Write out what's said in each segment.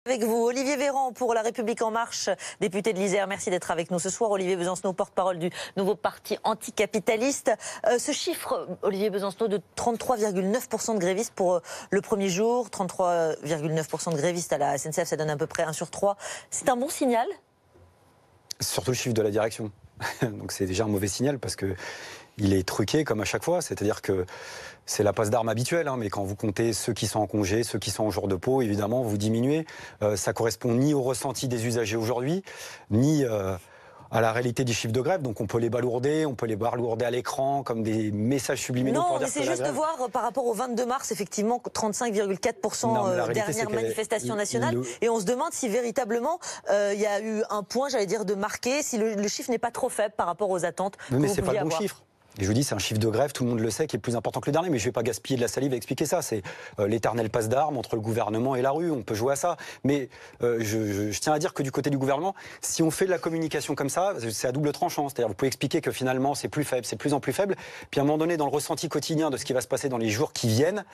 Avec vous, Olivier Véran pour La République En Marche, député de l'Isère. Merci d'être avec nous ce soir. Olivier Besancenot, porte-parole du nouveau parti anticapitaliste. Ce chiffre, Olivier Besancenot, de 33,9% de grévistes pour le premier jour, 33,9% de grévistes à la SNCF, ça donne à peu près 1 sur 3. C'est un bon signal ? Surtout le chiffre de la direction. Donc c'est déjà un mauvais signal parce que il est truqué comme à chaque fois. C'est-à-dire que c'est la passe d'armes habituelle, mais quand vous comptez ceux qui sont en congé, ceux qui sont en jour de pau, évidemment, vous diminuez. Ça correspond ni au ressenti des usagers aujourd'hui, ni à la réalité des chiffres de grève. Donc on peut les balourder, on peut les balourder à l'écran comme des messages subliminaux. Non, pour dire mais c'est que juste de voir par rapport au 22 mars, effectivement, 35,4% dernière manifestation nationale. Et on se demande si véritablement il y a eu un point, j'allais dire, de marqué, si le chiffre n'est pas trop faible par rapport aux attentes. Mais c'est pas le bon chiffre. Et je vous dis, c'est un chiffre de grève, tout le monde le sait, qui est plus important que le dernier, mais je ne vais pas gaspiller de la salive à expliquer ça. C'est l'éternelle passe d'armes entre le gouvernement et la rue, on peut jouer à ça. Mais je tiens à dire que du côté du gouvernement, si on fait de la communication comme ça, c'est à double tranchant. C'est-à-dire, vous pouvez expliquer que finalement, c'est plus faible, c'est de plus en plus faible. Puis à un moment donné, dans le ressenti quotidien de ce qui va se passer dans les jours qui viennent,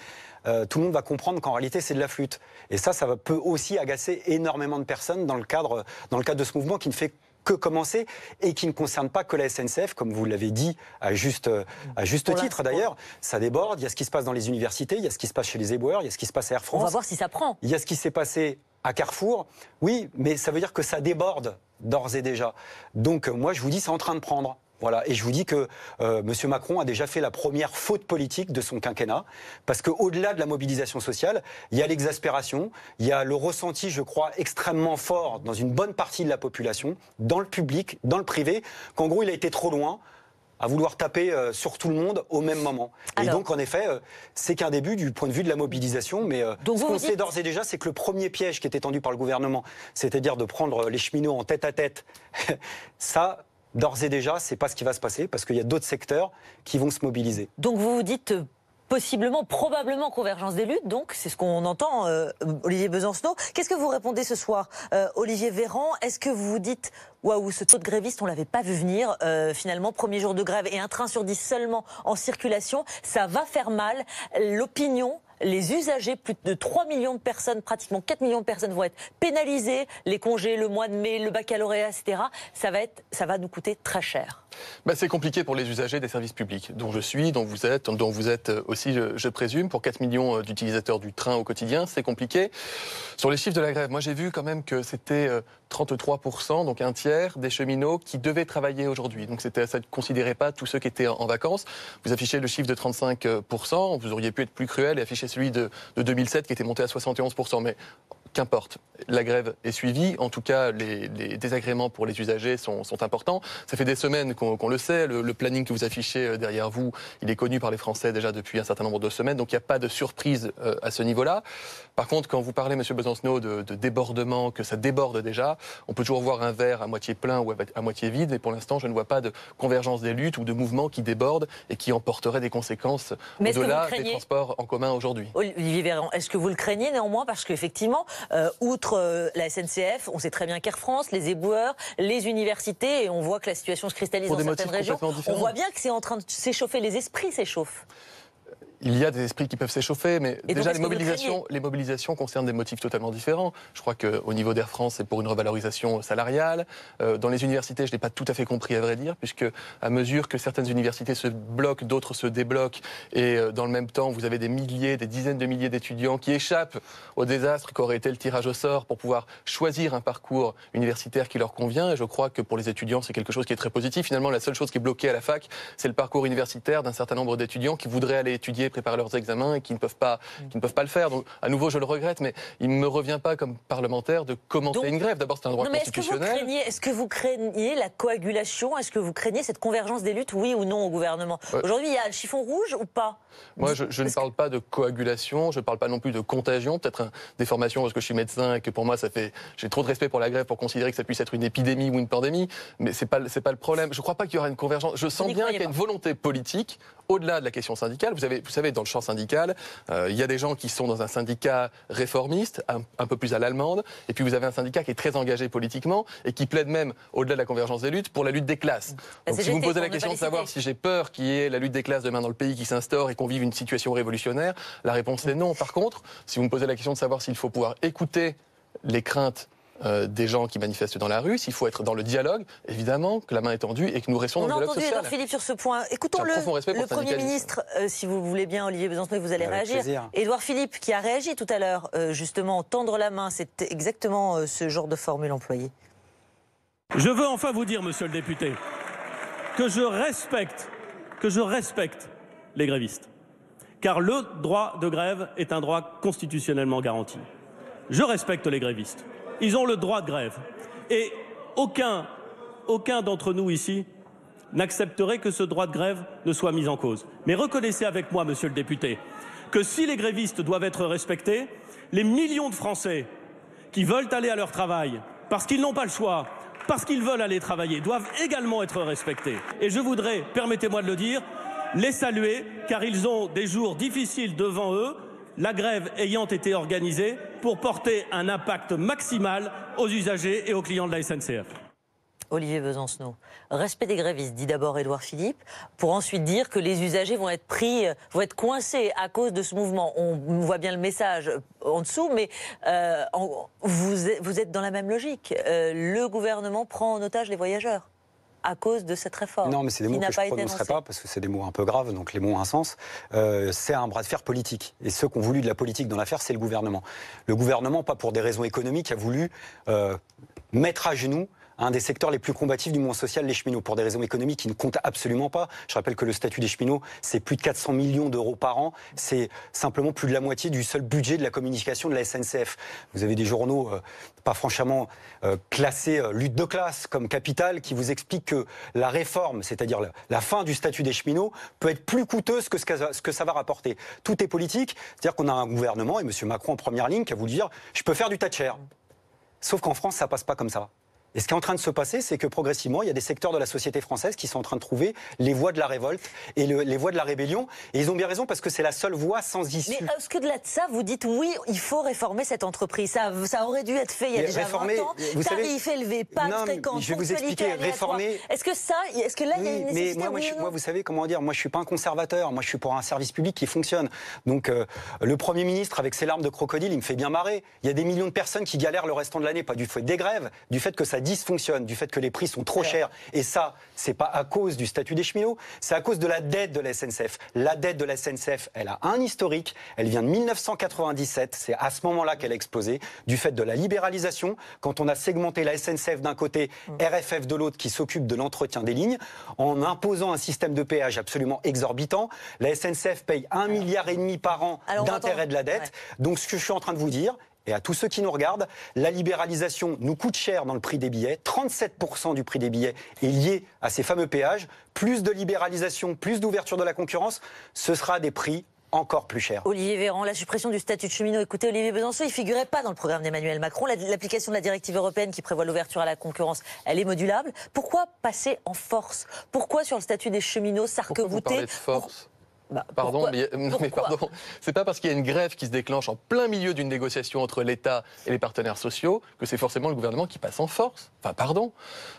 tout le monde va comprendre qu'en réalité, c'est de la flûte. Et ça peut aussi agacer énormément de personnes dans le cadre de ce mouvement qui ne fait que commencer et qui ne concerne pas que la SNCF, comme vous l'avez dit à juste titre d'ailleurs. Ça déborde, il y a ce qui se passe dans les universités, il y a ce qui se passe chez les éboueurs, il y a ce qui se passe à Air France. On va voir si ça prend. Il y a ce qui s'est passé à Carrefour. Oui, mais ça veut dire que ça déborde d'ores et déjà. Donc moi je vous dis, c'est en train de prendre. Voilà. Et je vous dis que M. Macron a déjà fait la première faute politique de son quinquennat, parce qu'au-delà de la mobilisation sociale, il y a l'exaspération, il y a le ressenti, je crois, extrêmement fort dans une bonne partie de la population, dans le public, dans le privé, qu'en gros il a été trop loin à vouloir taper sur tout le monde au même moment. Et donc, en effet, c'est qu'un début du point de vue de la mobilisation, mais ce qu'on sait d'ores et déjà, c'est que le premier piège qui était tendu par le gouvernement, c'est-à-dire de prendre les cheminots en tête-à-tête, ça... D'ores et déjà, c'est pas ce qui va se passer parce qu'il y a d'autres secteurs qui vont se mobiliser. Donc vous vous dites possiblement, probablement convergence des luttes, donc c'est ce qu'on entend, Olivier Besancenot. Qu'est-ce que vous répondez ce soir, Olivier Véran? Est-ce que vous vous dites, waouh, ce taux de grévistes, on l'avait pas vu venir, finalement, premier jour de grève et un train sur 10 seulement en circulation, ça va faire mal, l'opinion, les usagers, plus de 3 millions de personnes, pratiquement 4 millions de personnes vont être pénalisées, les congés, le mois de mai, le baccalauréat, etc. Ça va nous coûter très cher. C'est compliqué pour les usagers des services publics, dont je suis, dont vous êtes aussi, je présume. Pour 4 millions d'utilisateurs du train au quotidien, c'est compliqué. Sur les chiffres de la grève, moi j'ai vu quand même que c'était 33%, donc un tiers des cheminots qui devaient travailler aujourd'hui. Donc ça ne considérait pas tous ceux qui étaient en vacances. Vous affichez le chiffre de 35%, vous auriez pu être plus cruel et afficher celui de 2007 qui était monté à 71%. Mais qu'importe, la grève est suivie. En tout cas, les désagréments pour les usagers sont importants. Ça fait des semaines qu'on le sait. Le planning que vous affichez derrière vous, il est connu par les Français déjà depuis un certain nombre de semaines. Donc il n'y a pas de surprise à ce niveau-là. Par contre, quand vous parlez, M. Besancenot, de débordement, que ça déborde déjà, on peut toujours voir un verre à moitié plein ou à moitié vide. Mais pour l'instant, je ne vois pas de convergence des luttes ou de mouvements qui débordent et qui emporteraient des conséquences au-delà des transports en commun aujourd'hui. Olivier Véran, est-ce que vous le craignez néanmoins? Parce qu'effectivement, outre la SNCF, on sait très bien qu'Air France, les éboueurs, les universités, et on voit que la situation se cristallise dans certaines régions. On voit bien que c'est en train de s'échauffer, les esprits s'échauffent. Il y a des esprits qui peuvent s'échauffer, mais déjà les mobilisations concernent des motifs totalement différents. Je crois qu'au niveau d'Air France, c'est pour une revalorisation salariale. Dans les universités, je n'ai pas tout à fait compris à vrai dire, puisque à mesure que certaines universités se bloquent, d'autres se débloquent, et dans le même temps, vous avez des dizaines de milliers d'étudiants qui échappent au désastre qu'aurait été le tirage au sort pour pouvoir choisir un parcours universitaire qui leur convient. Et je crois que pour les étudiants, c'est quelque chose qui est très positif. Finalement, la seule chose qui est bloquée à la fac, c'est le parcours universitaire d'un certain nombre d'étudiants qui voudraient aller étudier, préparer leurs examens et qui ne peuvent pas le faire. Donc, à nouveau, je le regrette, mais il ne me revient pas comme parlementaire de commenter une grève. D'abord, c'est un droit constitutionnel. Est-ce que vous craignez la coagulation? Est-ce que vous craignez cette convergence des luttes, oui ou non, au gouvernement? Aujourd'hui, il y a le chiffon rouge ou pas? Moi, je ne parle pas de coagulation, je ne parle pas non plus de contagion, peut-être des formations parce que je suis médecin et que pour moi, j'ai trop de respect pour la grève pour considérer que ça puisse être une épidémie ou une pandémie, mais c'est pas le problème. Je ne crois pas qu'il y aura une convergence. Je sens bien qu'il y a une volonté politique au-delà de la question syndicale. Vous savez, dans le champ syndical, il y a des gens qui sont dans un syndicat réformiste, un peu plus à l'allemande, et puis vous avez un syndicat qui est très engagé politiquement et qui plaide même, au-delà de la convergence des luttes, pour la lutte des classes. Donc si vous me posez la question de savoir si j'ai peur qu'il y ait la lutte des classes demain dans le pays qui s'instaure et qu'on vive une situation révolutionnaire, la réponse est non. Par contre, si vous me posez la question de savoir s'il faut pouvoir écouter les craintes des gens qui manifestent dans la rue, s'il faut être dans le dialogue, évidemment, que la main est tendue et que nous restons dans le dialogue social. On a entendu Édouard Philippe sur ce point. Écoutons-le, le Premier ministre, si vous voulez bien, Olivier Besancenot, vous allez réagir. Plaisir. Édouard Philippe, qui a réagi tout à l'heure, justement, tendre la main, c'est exactement ce genre de formule employée. Je veux enfin vous dire, monsieur le député, que je respecte les grévistes. Car le droit de grève est un droit constitutionnellement garanti. Je respecte les grévistes. Ils ont le droit de grève. Et aucun d'entre nous ici n'accepterait que ce droit de grève ne soit mis en cause. Mais reconnaissez avec moi, monsieur le député, que si les grévistes doivent être respectés, les millions de Français qui veulent aller à leur travail, parce qu'ils n'ont pas le choix, parce qu'ils veulent aller travailler, doivent également être respectés. Et je voudrais, permettez-moi de le dire, les saluer, car ils ont des jours difficiles devant eux, la grève ayant été organisée pour porter un impact maximal aux usagers et aux clients de la SNCF. Olivier Besancenot, respect des grévistes, dit d'abord Édouard Philippe, pour ensuite dire que les usagers vont être coincés à cause de ce mouvement. On voit bien le message en dessous, mais vous êtes dans la même logique. Le gouvernement prend en otage les voyageurs à cause de cette réforme. Non, mais c'est des mots que je ne prononcerai pas, parce que c'est des mots un peu graves, donc les mots ont un sens. C'est un bras de fer politique. Et ceux qui ont voulu de la politique dans l'affaire, c'est le gouvernement. Le gouvernement, pas pour des raisons économiques, a voulu mettre à genoux un des secteurs les plus combatifs du mouvement social, les cheminots, pour des raisons économiques qui ne comptent absolument pas. Je rappelle que le statut des cheminots, c'est plus de 400 millions d'euros par an. C'est simplement plus de la moitié du seul budget de la communication de la SNCF. Vous avez des journaux pas franchement classés lutte de classe comme Capital qui vous expliquent que la réforme, c'est-à-dire la fin du statut des cheminots, peut être plus coûteuse que ce que ça va rapporter. Tout est politique. C'est-à-dire qu'on a un gouvernement, et M. Macron en première ligne, qui a voulu dire « je peux faire du Thatcher ». Sauf qu'en France, ça passe pas comme ça. Et ce qui est en train de se passer, c'est que progressivement, il y a des secteurs de la société française qui sont en train de trouver les voies de la révolte et les voies de la rébellion. Et ils ont bien raison parce que c'est la seule voie sans issue. Mais est-ce que de là de ça, vous dites oui, il faut réformer cette entreprise. Ça aurait dû être fait il y a déjà 20 ans. Tarif élevé, pas de fréquence, je vais vous expliquer, réformer. Est-ce que là, il y a une nécessité? Mais moi, vous savez comment dire, moi je suis pas un conservateur, moi je suis pour un service public qui fonctionne. Donc le Premier ministre, avec ses larmes de crocodile, il me fait bien marrer. Il y a des millions de personnes qui galèrent le restant de l'année, pas du fait des grèves, du fait que ça dysfonctionne, du fait que les prix sont trop chers. Et ça, c'est pas à cause du statut des cheminots, c'est à cause de la dette de la SNCF. La dette de la SNCF, elle a un historique, elle vient de 1997, c'est à ce moment-là qu'elle a explosé, du fait de la libéralisation, quand on a segmenté la SNCF d'un côté, RFF de l'autre, qui s'occupe de l'entretien des lignes, en imposant un système de péage absolument exorbitant. La SNCF paye 1,5 milliard par an d'intérêt de la dette. Donc ce que je suis en train de vous dire, et à tous ceux qui nous regardent, la libéralisation nous coûte cher dans le prix des billets. 37% du prix des billets est lié à ces fameux péages. Plus de libéralisation, plus d'ouverture de la concurrence, ce sera des prix encore plus chers. Olivier Véran, la suppression du statut de cheminot. Écoutez, Olivier Besancenot, il ne figurait pas dans le programme d'Emmanuel Macron. L'application de la directive européenne qui prévoit l'ouverture à la concurrence, elle est modulable. Pourquoi passer en force? Pourquoi sur le statut des cheminots s'arc-bouter? Pourquoi vous parlez de force? Pardon, mais pardon, c'est pas parce qu'il y a une grève qui se déclenche en plein milieu d'une négociation entre l'État et les partenaires sociaux que c'est forcément le gouvernement qui passe en force. Enfin, pardon.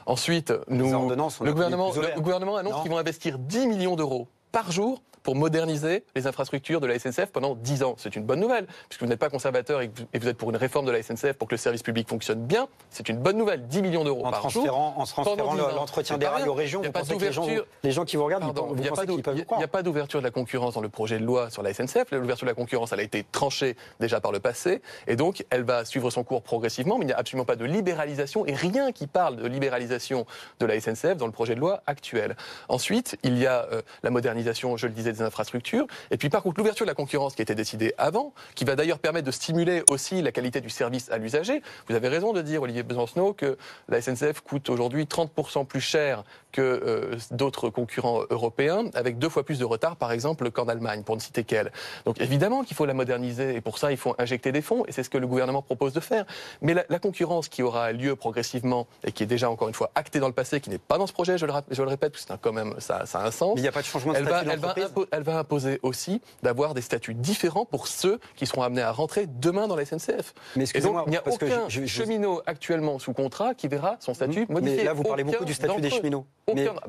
Ensuite, le gouvernement annonce qu'ils vont investir 10 millions d'euros par jour pour moderniser les infrastructures de la SNCF pendant 10 ans. C'est une bonne nouvelle, puisque vous n'êtes pas conservateur et vous êtes pour une réforme de la SNCF pour que le service public fonctionne bien. C'est une bonne nouvelle, 10 millions d'euros par jour. En transférant l'entretien des rails aux régions, vous pensez que les gens qui vous regardent, vous pensez qu'ils peuvent vous croire? Il n'y a pas d'ouverture de la concurrence dans le projet de loi sur la SNCF. L'ouverture de la concurrence, elle a été tranchée déjà par le passé, et donc elle va suivre son cours progressivement, mais il n'y a absolument pas de libéralisation, et rien qui parle de libéralisation de la SNCF dans le projet de loi actuel. Ensuite, il y a la modernisation, je le disais, des infrastructures. Et puis par contre, l'ouverture de la concurrence qui a été décidée avant, qui va d'ailleurs permettre de stimuler aussi la qualité du service à l'usager. Vous avez raison de dire, Olivier Besancenot, que la SNCF coûte aujourd'hui 30% plus cher que d'autres concurrents européens, avec 2 fois plus de retard, par exemple, qu'en Allemagne, pour ne citer qu'elle. Donc évidemment qu'il faut la moderniser, et pour ça, il faut injecter des fonds, et c'est ce que le gouvernement propose de faire. Mais la concurrence qui aura lieu progressivement, et qui est déjà, encore une fois, actée dans le passé, qui n'est pas dans ce projet, je le répète, parce que quand même, ça a un sens. Mais il n'y a pas de changement de statut elle va imposer aussi d'avoir des statuts différents pour ceux qui seront amenés à rentrer demain dans la SNCF. Mais et donc, il n'y a parce aucun que cheminot actuellement sous contrat qui verra son statut modifié. Mais là, vous parlez beaucoup du statut des cheminots.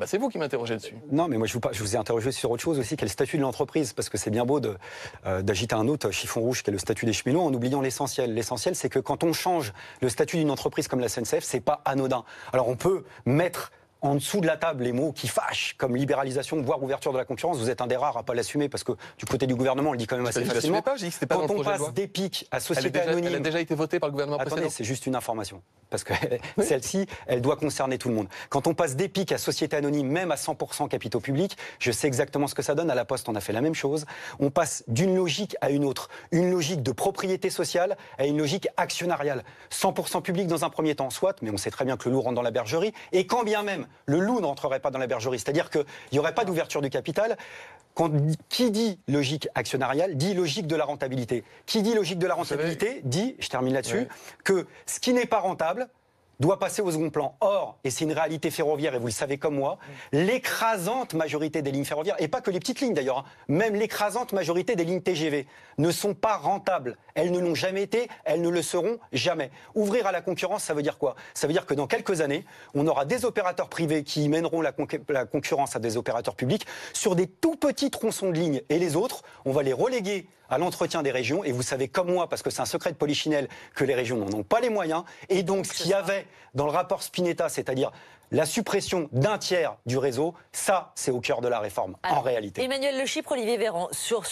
C'est vous qui m'interrogez dessus. Non, mais moi, je vous ai interrogé sur autre chose aussi, qui est le statut de l'entreprise, parce que c'est bien beau d'agiter un autre chiffon rouge, qui est le statut des cheminots, en oubliant l'essentiel. L'essentiel, c'est que quand on change le statut d'une entreprise comme la SNCF, c'est pas anodin. Alors, on peut mettre en dessous de la table les mots qui fâchent, comme libéralisation, voire ouverture de la concurrence. Vous êtes un des rares à pas l'assumer, parce que du côté du gouvernement, on le dit quand même assez facilement. Quand on passe d'EPIC à société anonyme... Elle a déjà été votée par le gouvernement précédent. Attendez, c'est juste une information. Parce que celle-ci, elle doit concerner tout le monde. Quand on passe d'EPIC à société anonyme, même à 100% capitaux publics, je sais exactement ce que ça donne. À la Poste, on a fait la même chose. On passe d'une logique à une autre. Une logique de propriété sociale à une logique actionnariale. 100% public dans un premier temps, soit, mais on sait très bien que le loup rentre dans la bergerie. Et quand bien même le loup ne rentrerait pas dans la bergerie, c'est-à-dire qu'il n'y aurait pas d'ouverture du capital, qui dit logique actionnariale dit logique de la rentabilité. Qui dit logique de la rentabilité dit, je termine là-dessus, que ce qui n'est pas rentable doit passer au second plan. Or, et c'est une réalité ferroviaire, et vous le savez comme moi, l'écrasante majorité des lignes ferroviaires, et pas que les petites lignes d'ailleurs, même l'écrasante majorité des lignes TGV, ne sont pas rentables. Elles ne l'ont jamais été, elles ne le seront jamais. Ouvrir à la concurrence, ça veut dire quoi? Ça veut dire que dans quelques années, on aura des opérateurs privés qui mèneront la concurrence à des opérateurs publics sur des tout petits tronçons de lignes, et les autres, on va les reléguer à l'entretien des régions, et vous savez comme moi, parce que c'est un secret de polichinelle, que les régions n'en ont pas les moyens, et donc ce qu'il y avait dans le rapport Spinetta, c'est-à-dire la suppression d'un tiers du réseau, ça, c'est au cœur de la réforme, en réalité. Emmanuel Le Chypre, Olivier Véran, sur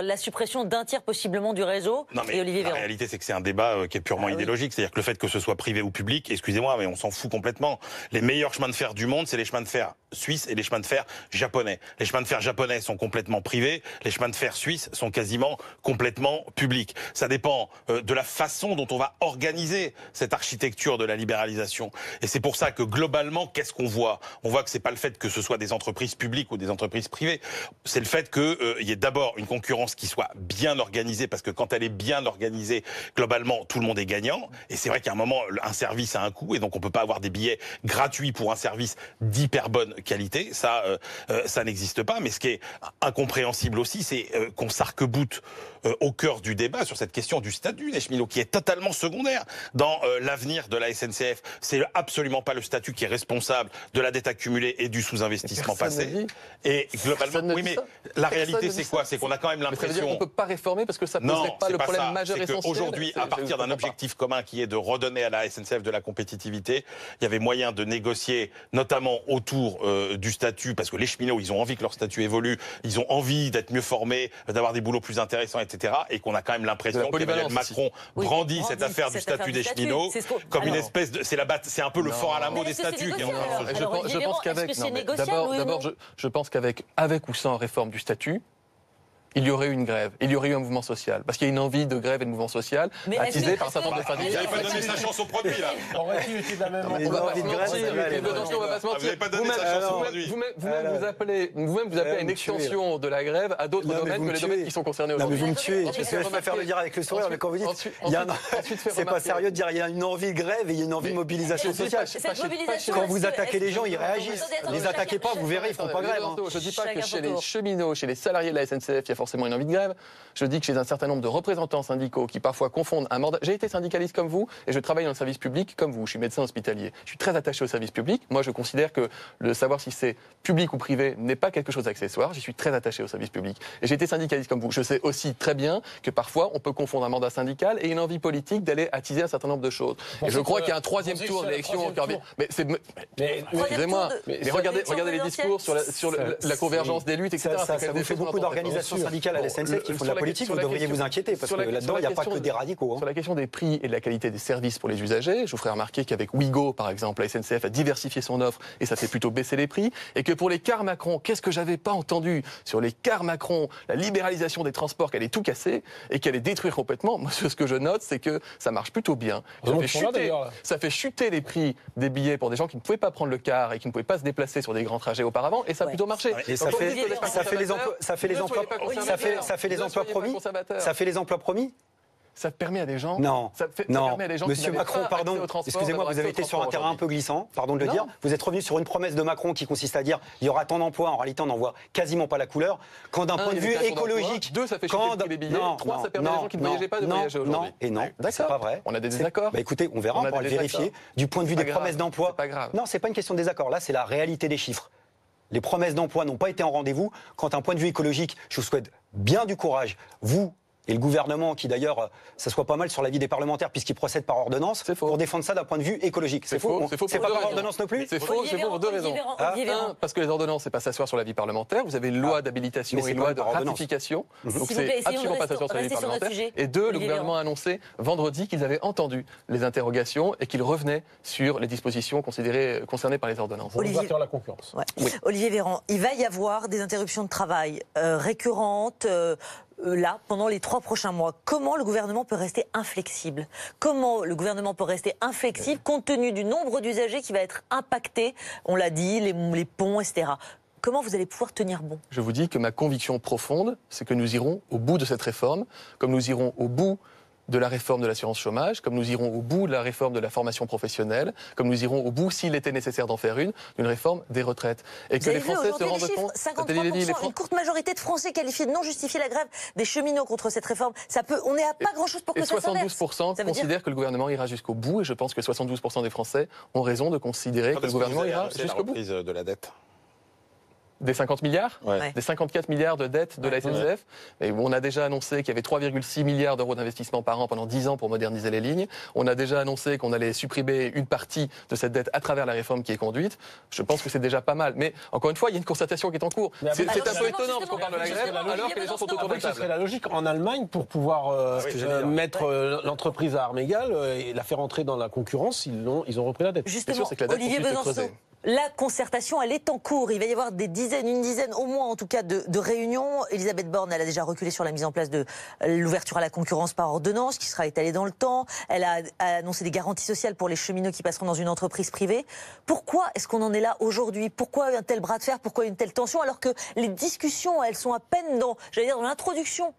la suppression d'un tiers possiblement du réseau, et Olivier Véran. La réalité, c'est que c'est un débat qui est purement idéologique. C'est-à-dire que le fait que ce soit privé ou public, excusez-moi, mais on s'en fout complètement. Les meilleurs chemins de fer du monde, c'est les chemins de fer suisses et les chemins de fer japonais. Les chemins de fer japonais sont complètement privés, les chemins de fer suisses sont quasiment complètement publics. Ça dépend de la façon dont on va organiser cette architecture de la libéralisation. Et c'est pour ça que globalement, qu'est-ce qu'on voit? On voit que c'est pas le fait que ce soit des entreprises publiques ou des entreprises privées. C'est le fait qu'il y ait d'abord une concurrence qui soit bien organisée, parce que quand elle est bien organisée, globalement, tout le monde est gagnant. Et c'est vrai qu'à un moment, un service a un coût, et donc on peut pas avoir des billets gratuits pour un service d'hyper bonne qualité. Ça n'existe pas. Mais ce qui est incompréhensible aussi, c'est qu'on s'arc-boute au cœur du débat sur cette question du statut des cheminots, qui est totalement secondaire dans l'avenir de la SNCF. C'est absolument pas le statut qui est responsable de la dette accumulée et du sous-investissement passé. Et globalement, oui, mais la réalité, c'est quoi? C'est qu'on a quand même l'impression... Ça veut dire qu'on ne peut pas réformer parce que ça ne poserait pas le problème majeur essentiel. Aujourd'hui, à partir d'un objectif commun qui est de redonner à la SNCF de la compétitivité, il y avait moyen de négocier, notamment autour du statut, parce que les cheminots, ils ont envie que leur statut évolue, ils ont envie d'être mieux formés, d'avoir des boulots plus intéressants, etc. Et qu'on a quand même l'impression qu'Emmanuel Macron brandit cette affaire du statut des cheminots comme une espèce de... C'est un peu le fort à la mot des statuts. Je pense qu'avec ou sans réforme du statut, il y aurait eu une grève, il y aurait eu un mouvement social. Parce qu'il y a une envie de grève et de mouvement social attisée par un certain nombre de syndicats. Vous n'avez pas donné sa chance au produit, là. On va pas se mentir. Vous n'avez pas donné sa chance au produit. Vous-même, vous appelez à une extension de la grève à d'autres domaines que les domaines qui sont concernés aujourd'hui. Non, mais vous me tuez. Je préfère le dire avec le sourire, mais quand vous dites, c'est pas sérieux de dire il y a une envie de grève et il y a une envie de mobilisation sociale. Quand vous attaquez les gens, ils réagissent. Les attaquez pas, vous verrez, ils feront pas grève. Je dis pas que chez les cheminots, chez les salariés de la SNCF, il y a forcément une envie de grève. Je dis que chez un certain nombre de représentants syndicaux qui parfois confondent un mandat... J'ai été syndicaliste comme vous et je travaille dans le service public comme vous. Je suis médecin hospitalier. Je suis très attaché au service public. Moi, je considère que le savoir si c'est public ou privé n'est pas quelque chose d'accessoire. J'y suis très attaché au service public. Et j'ai été syndicaliste comme vous. Je sais aussi très bien que parfois, on peut confondre un mandat syndical et une envie politique d'aller attiser un certain nombre de choses. Et je crois qu'il y a un troisième tour de l'élection qui revient. Mais excusez-moi, mais regardez les discours sur la convergence des luttes, etc. Ça vous fait beaucoup d'organisations syndicales à la SNCF qui font de la politique, vous devriez vous inquiéter, parce que là-dedans, il n'y a pas que des radicaux. Sur la question des prix et de la qualité des services pour les usagers, je vous ferai remarquer qu'avec Ouigo, par exemple, la SNCF a diversifié son offre et ça fait plutôt baisser les prix. Et que pour les cars Macron, qu'est-ce que j'avais pas entendu sur les cars Macron, la libéralisation des transports, qu'elle est tout cassée et qu'elle est détruire complètement. Moi, ce que je note, c'est que ça marche plutôt bien. Ça fait chuter les prix des billets pour des gens qui ne pouvaient pas prendre le car et qui ne pouvaient pas se déplacer sur des grands trajets auparavant, et ça a plutôt marché. Et ça fait les emplois promis. Ça fait les emplois promis. ça permet à des gens. Non, ça non. permet à des gens Monsieur qui Macron, pardon, excusez-moi, vous avez été sur un terrain un peu glissant, pardon de le dire. Vous êtes revenu sur une promesse de Macron qui consiste à dire il y aura tant d'emplois. En réalité, on n'en voit quasiment pas la couleur. Quand d'un point de vue écologique, 2, ça fait chuter le prix des billets. 3, ça permet à des gens qui ne voyageaient pas de voyager aujourd'hui. Et non, c'est pas vrai. On a des désaccords. Bah écoutez, on verra, on pourra le vérifier. Du point de vue des promesses d'emploi, c'est pas grave. Non, c'est pas une question de désaccord. Là, c'est la réalité des chiffres. Les promesses d'emploi n'ont pas été en rendez-vous. Quant à un point de vue écologique, je vous souhaite bien du courage, vous et le gouvernement, qui d'ailleurs s'assoit pas mal sur l'avis des parlementaires puisqu'il procède par ordonnance, pour défendre ça d'un point de vue écologique. C'est faux. C'est pas par ordonnance non plus. C'est faux pour deux raisons. Un, parce que les ordonnances, c'est pas s'asseoir sur l'avis parlementaire. Vous avez une loi d'habilitation et une loi de ratification. Donc c'est absolument pas s'asseoir sur l'avis parlementaire. Et deux, le gouvernement a annoncé vendredi qu'ils avaient entendu les interrogations et qu'ils revenaient sur les dispositions concernées par les ordonnances. On va faire la concurrence. Oui. Olivier Véran, il va y avoir des interruptions de travail récurrentes. Là, pendant les 3 prochains mois, comment le gouvernement peut rester inflexible? Comment le gouvernement peut rester inflexible compte tenu du nombre d'usagers qui va être impacté? On l'a dit, les ponts, etc. Comment vous allez pouvoir tenir bon? Je vous dis que ma conviction profonde, c'est que nous irons au bout de cette réforme, comme nous irons au bout de la réforme de l'assurance chômage, comme nous irons au bout de la réforme de la formation professionnelle, comme nous irons au bout, s'il était nécessaire d'en faire d'une réforme des retraites. Et que les Français se rendent compte... 53%, une courte majorité de Français qualifiés de non justifier la grève des cheminots contre cette réforme. On n'est à pas grand-chose pour que ça s'inverse. Et 72% considèrent que le gouvernement ira jusqu'au bout, et je pense que 72% des Français ont raison de considérer que le gouvernement ira jusqu'au bout. De la dette. Des 50 milliards, ouais. Des 54 milliards de dettes de la SNCF. Et on a déjà annoncé qu'il y avait 3,6 milliards d'euros d'investissement par an pendant 10 ans pour moderniser les lignes. On a déjà annoncé qu'on allait supprimer une partie de cette dette à travers la réforme qui est conduite. Je pense que c'est déjà pas mal. Mais encore une fois, il y a une constatation qui est en cours. C'est un peu étonnant parce qu'on parle de la grève alors que les gens sont autour de la table. Ce serait la logique en Allemagne pour pouvoir mettre l'entreprise à armes égales et la faire entrer dans la concurrence. Ils ont repris la dette. Justement, Olivier Besançon, la concertation, elle est en cours. Il va y avoir une dizaine au moins en tout cas de réunions. Elisabeth Borne, elle a déjà reculé sur la mise en place de l'ouverture à la concurrence par ordonnance qui sera étalée dans le temps. Elle a annoncé des garanties sociales pour les cheminots qui passeront dans une entreprise privée. Pourquoi est-ce qu'on en est là aujourd'hui? Pourquoi un tel bras de fer? Pourquoi une telle tension alors que les discussions, elles sont à peine dans l'introduction?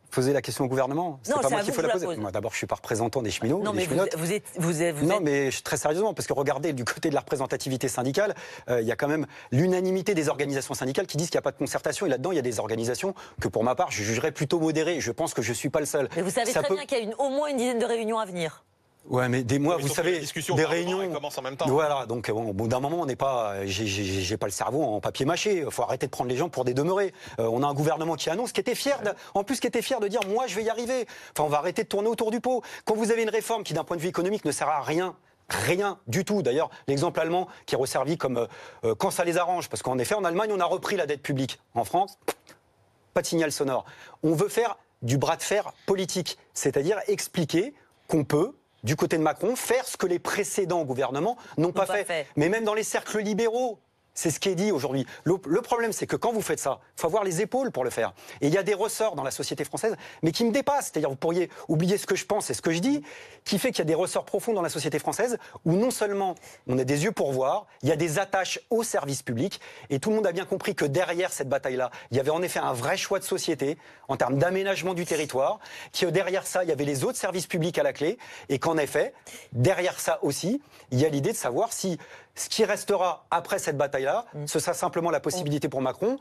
Poser la question au gouvernement. C'est pas moi qu'il faut la poser. Moi, d'abord, je suis pas représentant des cheminots. Non, mais vous êtes. Non, mais très sérieusement, parce que regardez, du côté de la représentativité syndicale, il y a quand même l'unanimité des organisations syndicales qui disent qu'il n'y a pas de concertation. Et là-dedans, il y a des organisations que, pour ma part, je jugerais plutôt modérées. Je pense que je suis pas le seul. Mais vous savez très bien qu'il y a au moins une dizaine de réunions à venir. Ouais, mais des mois, vous savez, des réunions commencent en même temps. Voilà, donc au bout d'un moment, on n'est pas, j'ai pas le cerveau en papier mâché. Il faut arrêter de prendre les gens pour des demeurés. On a un gouvernement qui annonce, qui était fier de dire, moi, je vais y arriver. Enfin, on va arrêter de tourner autour du pot. Quand vous avez une réforme qui, d'un point de vue économique, ne sert à rien. Rien du tout. D'ailleurs, l'exemple allemand qui est resservi comme quand ça les arrange, parce qu'en effet, en Allemagne, on a repris la dette publique. En France, pas de signal sonore. On veut faire du bras de fer politique, c'est-à-dire expliquer qu'on peut, du côté de Macron, faire ce que les précédents gouvernements n'ont pas fait. Mais même dans les cercles libéraux, c'est ce qui est dit aujourd'hui. Le problème, c'est que quand vous faites ça, il faut avoir les épaules pour le faire. Et il y a des ressorts dans la société française, mais qui me dépassent. C'est-à-dire, vous pourriez oublier ce que je pense et ce que je dis, qui fait qu'il y a des ressorts profonds dans la société française, où non seulement on a des yeux pour voir, il y a des attaches au service public, et tout le monde a bien compris que derrière cette bataille-là, il y avait en effet un vrai choix de société, en termes d'aménagement du territoire, que derrière ça, il y avait les autres services publics à la clé, et qu'en effet, derrière ça aussi, il y a l'idée de savoir si ce qui restera après cette bataille-là, ce sera simplement la possibilité pour Macron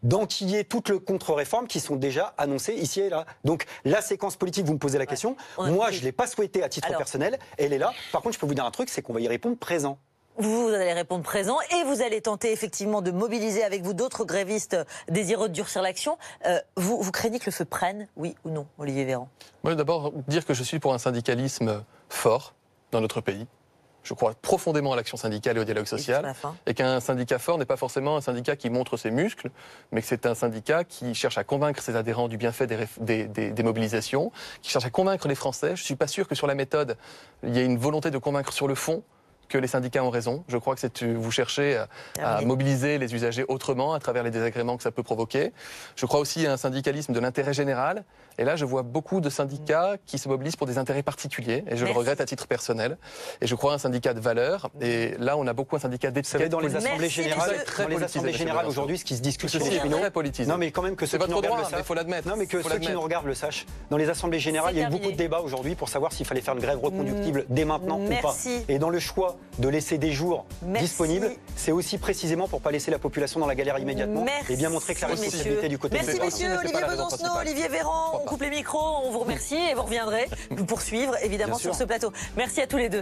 d'enquiller toutes les contre-réformes qui sont déjà annoncées ici et là. Donc la séquence politique, vous me posez la question. Moi, je ne l'ai pas souhaité à titre personnel. Elle est là. Par contre, je peux vous dire un truc, c'est qu'on va y répondre présent. Vous allez répondre présent et vous allez tenter effectivement de mobiliser avec vous d'autres grévistes désireux de durcir l'action. Vous craignez que le feu prenne, oui ou non, Olivier Véran? Moi, d'abord, dire que je suis pour un syndicalisme fort dans notre pays. Je crois profondément à l'action syndicale et au dialogue social, et qu'un syndicat fort n'est pas forcément un syndicat qui montre ses muscles, mais que c'est un syndicat qui cherche à convaincre ses adhérents du bienfait des mobilisations, qui cherche à convaincre les Français. Je ne suis pas sûr que sur la méthode, il y ait une volonté de convaincre sur le fond, que les syndicats ont raison. Je crois que vous cherchez à mobiliser les usagers autrement à travers les désagréments que ça peut provoquer. Je crois aussi à un syndicalisme de l'intérêt général. Et là, je vois beaucoup de syndicats qui se mobilisent pour des intérêts particuliers. Et je le regrette à titre personnel. Et je crois à un syndicat de valeurs. Et là, on a beaucoup un syndicat d'étiquette. Dans les assemblées générales aujourd'hui, ce qui se discute chez les cheminots. Non, mais quand même que ceux qui nous regardent le sachent. Il faut l'admettre. Non, mais que ceux qui nous regardent le sachent. Dans les assemblées générales, il y a eu beaucoup de débats aujourd'hui pour savoir s'il fallait faire une grève reconductible dès maintenant ou pas. Et dans le choix de laisser des jours disponibles, c'est aussi précisément pour ne pas laisser la population dans la galère immédiatement et bien montrer que la responsabilité du côté Merci messieurs, Olivier Besancenot, Olivier Véran, on coupe les micros, on vous remercie et vous reviendrez pour poursuivre évidemment sur ce plateau. Merci à tous les deux.